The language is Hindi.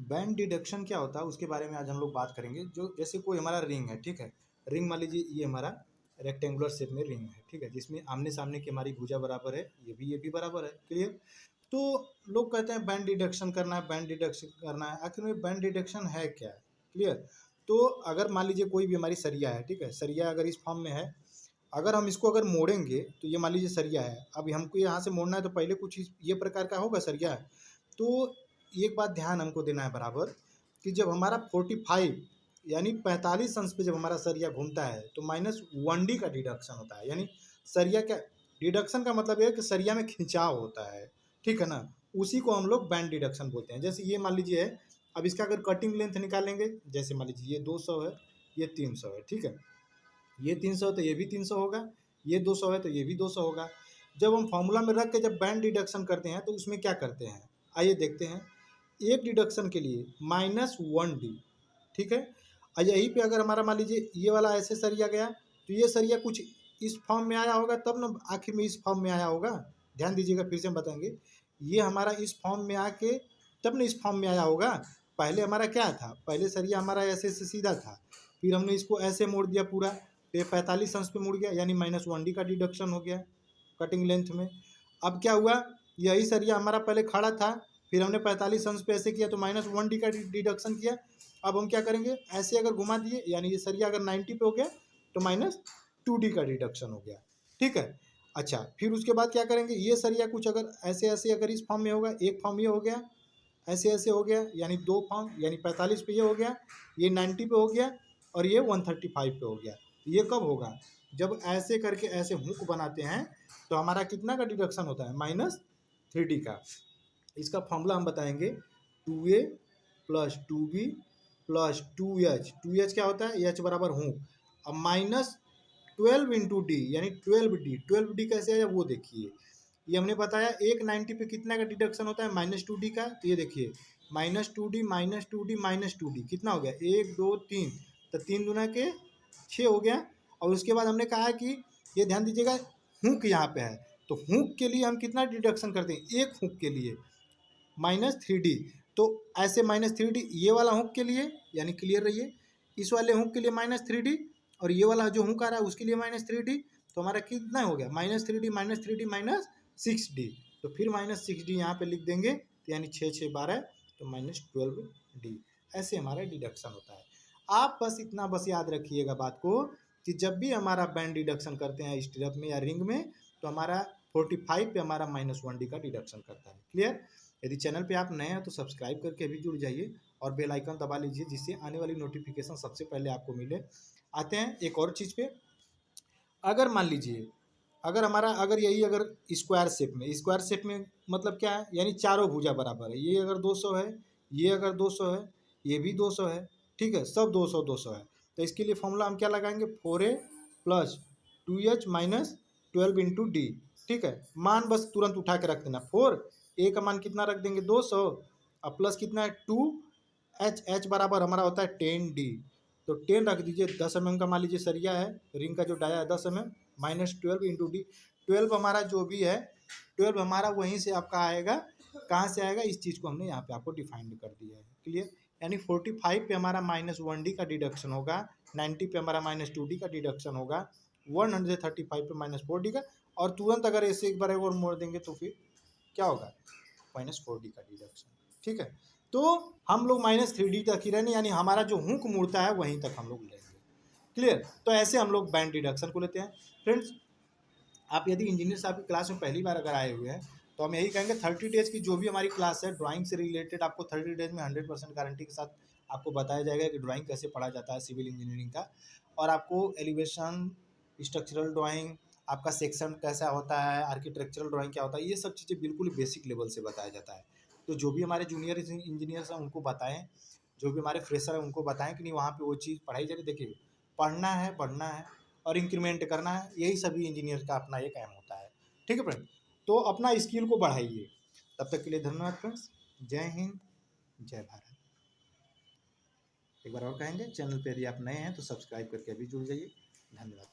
बैंड डिडक्शन क्या होता है उसके बारे में आज हम लोग बात करेंगे। जो जैसे कोई हमारा रिंग है, ठीक है, रिंग मान लीजिए ये हमारा रेक्टेंगुलर शेप में रिंग है, ठीक है, जिसमें आमने सामने की हमारी भुजा बराबर है, ये भी बराबर है, क्लियर। तो लोग कहते हैं बैंड डिडक्शन करना है, बैंड डिडक्शन करना है, आखिर में बैंड डिडक्शन है क्या, क्लियर। तो अगर मान लीजिए कोई भी हमारी सरिया है, ठीक है, सरिया अगर इस फॉर्म में है, अगर हम इसको अगर मोड़ेंगे तो ये मान लीजिए सरिया है, अब हमको यहाँ से मोड़ना है तो पहले कुछ ये प्रकार का होगा सरिया। तो एक बात ध्यान हमको देना है बराबर कि जब हमारा 45 यानी 45 अंश पे जब हमारा सरिया घूमता है तो -1d का डिडक्शन होता है। यानी सरिया क्या, डिडक्शन का मतलब है कि सरिया में खिंचाव होता है, ठीक है ना, उसी को हम लोग बैंड डिडक्शन बोलते हैं। जैसे ये मान लीजिए है, अब इसका अगर कटिंग लेंथ निकालेंगे, जैसे मान लीजिए ये 200 है, ये 300 है, ठीक है, ये 300 है तो ये भी 300 होगा, ये 200 है तो ये भी 200 होगा। जब हम फॉर्मूला में रख के जब बैंड डिडक्शन करते हैं तो उसमें क्या करते हैं, आइए देखते हैं। एक डिडक्शन के लिए -1d, ठीक है। और यहीं पे अगर हमारा मान लीजिए ये वाला ऐसे सरिया गया तो ये सरिया कुछ इस फॉर्म में आया होगा, तब ना आखिर में इस फॉर्म में आया होगा। ध्यान दीजिएगा, फिर से हम बताएंगे, ये हमारा इस फॉर्म में आके तब ना इस फॉर्म में आया होगा। पहले हमारा क्या था, पहले सरिया हमारा ऐसे से सीधा था, फिर हमने इसको ऐसे मोड़ दिया पूरा, तो ये 45 अंश पे मुड़ गया, यानी -1d का डिडक्शन हो गया कटिंग लेंथ में। अब क्या हुआ, यही सरिया हमारा पहले खड़ा था, फिर हमने 45 अंश पे ऐसे किया तो -1d का डिडक्शन किया। अब हम क्या करेंगे, ऐसे अगर घुमा दिए, यानी ये सरिया अगर 90 पे हो गया तो -2d का डिडक्शन हो गया, ठीक है। अच्छा, फिर उसके बाद क्या करेंगे, ये सरिया कुछ अगर ऐसे ऐसे अगर इस फॉर्म में होगा, एक फॉर्म ये हो गया, ऐसे ऐसे हो गया, यानी दो फॉर्म, यानी 45 पे ये हो गया, ये 90 पे हो गया, और ये 135 पे हो गया। ये कब होगा, जब ऐसे करके ऐसे हुक बनाते हैं तो हमारा कितना का डिडक्शन होता है, -3d का। इसका फॉर्मूला हम बताएंगे, 2a + 2b + 2h। 2h क्या होता है, h बराबर हुक, अब -12 × d यानी 12d। 12d कैसे है वो देखिए, ये हमने बताया एक 90 पे कितना का डिडक्शन होता है, -2d का। तो ये देखिए -2d -2d -2d कितना हो गया, 1 2 3, तो 3 दूना के 6 हो गया। और उसके बाद हमने कहा कि ये ध्यान दीजिएगा, हुक यहाँ पे है, तो हुक के लिए हम कितना डिडक्शन करते हैं, एक हुक के लिए -3d। तो ऐसे -3d ये वाला हुक के लिए, यानी क्लियर रहिए, इस वाले हुक के लिए -3d, और ये वाला जो हुक आ रहा है उसके लिए -3d। तो हमारा कितना हो गया, -3d -3d -6d। तो फिर -6d यहाँ पे लिख देंगे, तो यानी 6 6 12, तो -12d। ऐसे हमारा डिडक्शन होता है। आप बस याद रखिएगा बात को कि जब भी हमारा बैंड डिडक्शन करते हैं स्टिरअप में या रिंग में, तो हमारा 45 पे हमारा -1d का डिडक्शन करता है, क्लियर। यदि चैनल पे आप नए हैं तो सब्सक्राइब करके अभी जुड़ जाइए और बेल आइकन दबा लीजिए, जिससे आने वाली नोटिफिकेशन सबसे पहले आपको मिले। आते हैं एक और चीज़ पे, अगर मान लीजिए अगर हमारा अगर यही अगर स्क्वायर शेप में मतलब क्या है, यानी चारों भुजा बराबर है, ये अगर 200 है, ये अगर 200 है, ये भी 200 है, ठीक है, सब 200 200 है। तो इसके लिए फॉर्मूला हम क्या लगाएंगे, 4a + 2h - 12 × d, ठीक है। मान बस तुरंत उठा के रख देना, 4 a का मान कितना रख देंगे 200, और प्लस कितना है 2, h बराबर हमारा होता है 10d। तो 10 रख दीजिए, 10 mm का मान लीजिए सरिया है, रिंग का जो डाया है 10 mm, -12 × d। 12 हमारा जो भी है, 12 हमारा वहीं से आपका आएगा, कहाँ से आएगा, इस चीज़ को हमने यहाँ पे आपको डिफाइन कर दिया है, क्लियर। यानी 45 पे हमारा -1d का डिडक्शन होगा, 90 पे हमारा -2d का डिडक्शन होगा, 135 पे -4d का, और तुरंत अगर ऐसे एक बार और मोड़ देंगे तो फिर क्या होगा, -4d का डिडक्शन, ठीक है। तो हम लोग -3d तक ही रहने, यानी हमारा जो हुक मुड़ता है वहीं तक हम लोग लेंगे, क्लियर। तो ऐसे हम लोग बैंड डिडक्शन को लेते हैं। फ्रेंड्स, आप यदि इंजीनियर साहब की क्लास में पहली बार अगर आए हुए हैं तो हम यही कहेंगे 30 डेज की जो भी हमारी क्लास है ड्राइंग से रिलेटेड, आपको 30 डेज में 100% गारंटी के साथ आपको बताया जाएगा कि ड्राइंग कैसे पढ़ा जाता है सिविल इंजीनियरिंग का। और आपको एलिवेशन, स्ट्रक्चरल ड्राइंग, आपका सेक्शन कैसा होता है, आर्किटेक्चरल ड्राइंग क्या होता है, ये सब चीज़ें बिल्कुल बेसिक लेवल से बताया जाता है। तो जो भी हमारे जूनियर इंजीनियर्स हैं उनको बताएं, जो भी हमारे फ्रेशर हैं उनको बताएं कि नहीं वहाँ पे वो चीज़ पढ़ाई जा रही। देखिए, पढ़ना है, बढ़ना है और इंक्रीमेंट करना है, यही सभी इंजीनियर का अपना एक ऐम होता है, ठीक है फ्रेंड। तो अपना स्किल को बढ़ाइए। तब तक के लिए धन्यवाद फ्रेंड्स, जय हिंद, जय भारत। एक बार और कहेंगे, चैनल पर यदि आप नए हैं तो सब्सक्राइब करके अभी जुड़ जाइए। धन्यवाद।